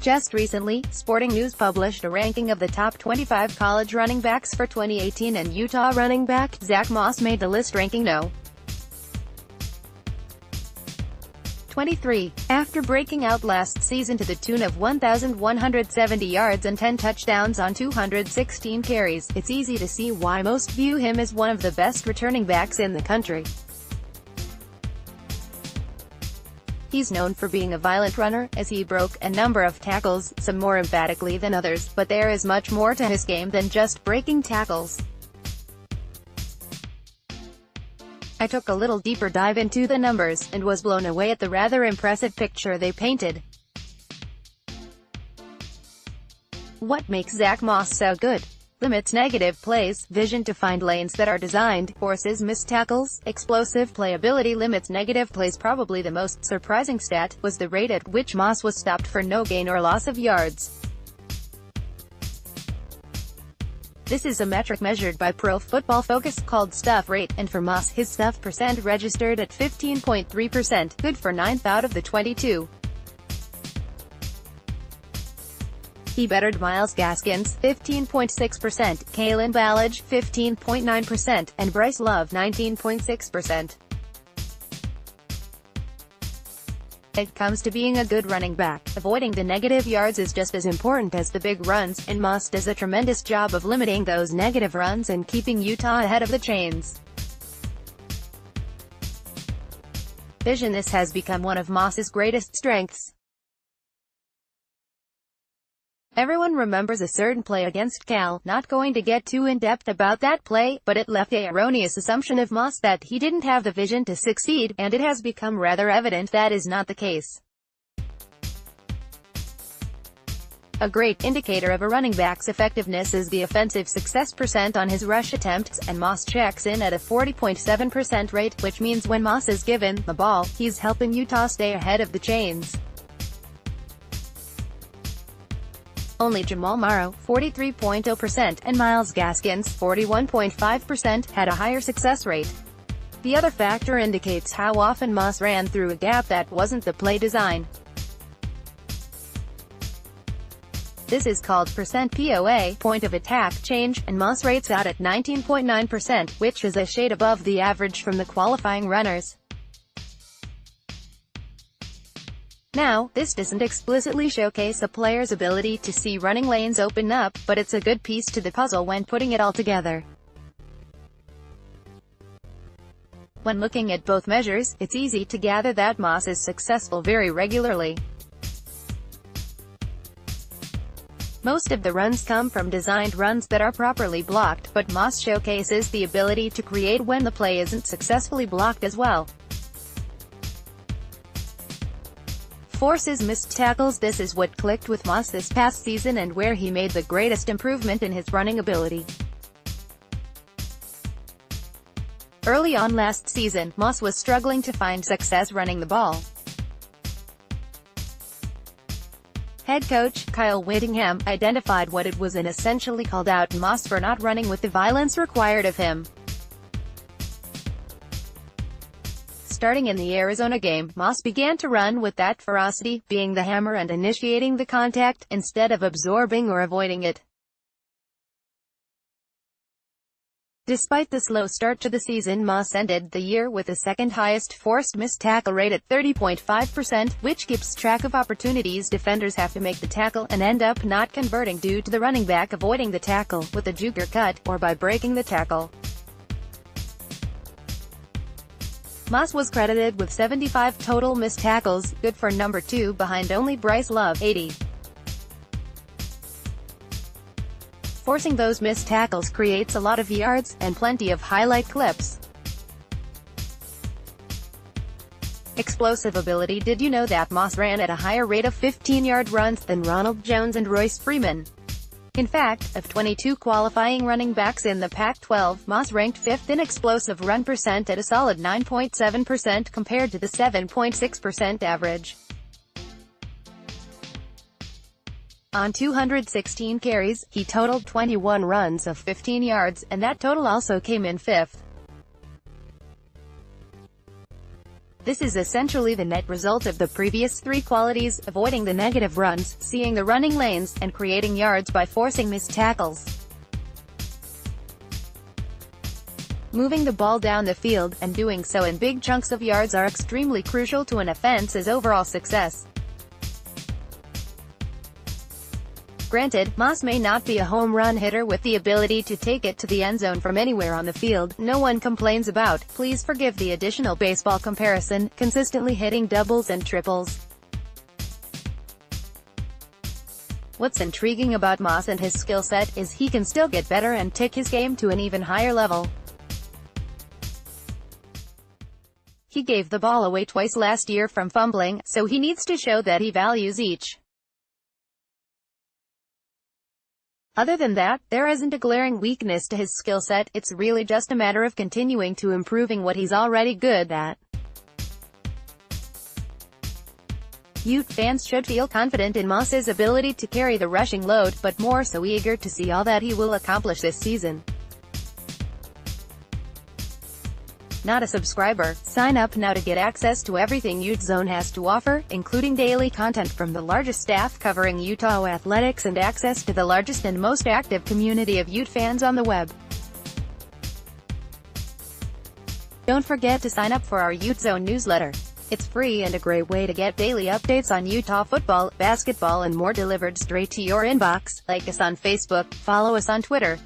Just recently, Sporting News published a ranking of the top 25 college running backs for 2018, and Utah running back Zack Moss made the list, ranking no. 23. After breaking out last season to the tune of 1,170 yards and 10 touchdowns on 216 carries, it's easy to see why most view him as one of the best returning backs in the country. He's known for being a violent runner, as he broke a number of tackles, some more emphatically than others, but there is much more to his game than just breaking tackles. I took a little deeper dive into the numbers, and was blown away at the rather impressive picture they painted. What makes Zack Moss so good? Limits negative plays, vision to find lanes that are designed, forces missed tackles, explosive playability. Limits negative plays. Probably the most surprising stat was the rate at which Moss was stopped for no gain or loss of yards. This is a metric measured by Pro Football Focus called stuff rate, and for Moss, his stuff percent registered at 15.3%, good for 9th out of the 22. He bettered Myles Gaskins, 15.6%, Kalen Ballage, 15.9%, and Bryce Love, 19.6%. It comes to being a good running back, avoiding the negative yards is just as important as the big runs, and Moss does a tremendous job of limiting those negative runs and keeping Utah ahead of the chains. Vision. This has become one of Moss's greatest strengths. Everyone remembers a certain play against Cal. Not going to get too in-depth about that play, but it left an erroneous assumption of Moss that he didn't have the vision to succeed, and it has become rather evident that is not the case. A great indicator of a running back's effectiveness is the offensive success percent on his rush attempts, and Moss checks in at a 40.7% rate, which means when Moss is given the ball, he's helping Utah stay ahead of the chains. Only Jamal Morrow, 43.0%, and Myles Gaskins, 41.5%, had a higher success rate. The other factor indicates how often Moss ran through a gap that wasn't the play design. This is called %POA, point of attack change, and Moss rates out at 19.9%, which is a shade above the average from the qualifying runners. Now, this doesn't explicitly showcase a player's ability to see running lanes open up, but it's a good piece to the puzzle when putting it all together. When looking at both measures, it's easy to gather that Moss is successful very regularly. Most of the runs come from designed runs that are properly blocked, but Moss showcases the ability to create when the play isn't successfully blocked as well. Forces missed tackles. This is what clicked with Moss this past season and where he made the greatest improvement in his running ability. Early on last season, Moss was struggling to find success running the ball. Head coach Kyle Whittingham identified what it was and essentially called out Moss for not running with the violence required of him. Starting in the Arizona game, Moss began to run with that ferocity, being the hammer and initiating the contact, instead of absorbing or avoiding it. Despite the slow start to the season, Moss ended the year with the second highest forced missed tackle rate at 30.5%, which keeps track of opportunities defenders have to make the tackle, and end up not converting due to the running back avoiding the tackle with a juke or cut, or by breaking the tackle. Moss was credited with 75 total missed tackles, good for number 2 behind only Bryce Love, 80. Forcing those missed tackles creates a lot of yards, and plenty of highlight clips. Explosive ability. Did you know that Moss ran at a higher rate of 15-yard runs than Ronald Jones and Royce Freeman? In fact, of 22 qualifying running backs in the Pac-12, Moss ranked 5th in explosive run percent at a solid 9.7% compared to the 7.6% average. On 216 carries, he totaled 21 runs of 15 yards, and that total also came in 5th. This is essentially the net result of the previous three qualities: avoiding the negative runs, seeing the running lanes, and creating yards by forcing missed tackles. Moving the ball down the field, and doing so in big chunks of yards, are extremely crucial to an offense's overall success. Granted, Moss may not be a home run hitter with the ability to take it to the end zone from anywhere on the field, no one complains about. Please forgive the additional baseball comparison, consistently hitting doubles and triples. What's intriguing about Moss and his skill set is he can still get better and take his game to an even higher level. He gave the ball away twice last year from fumbling, so he needs to show that he values each. Other than that, there isn't a glaring weakness to his skill set. It's really just a matter of continuing to improving what he's already good at. Ute fans should feel confident in Moss's ability to carry the rushing load, but more so eager to see all that he will accomplish this season. Not a subscriber? Sign up now to get access to everything Ute Zone has to offer, including daily content from the largest staff covering Utah athletics and access to the largest and most active community of Ute fans on the web. Don't forget to sign up for our Ute Zone newsletter. It's free and a great way to get daily updates on Utah football, basketball and more delivered straight to your inbox. Like us on Facebook, follow us on Twitter,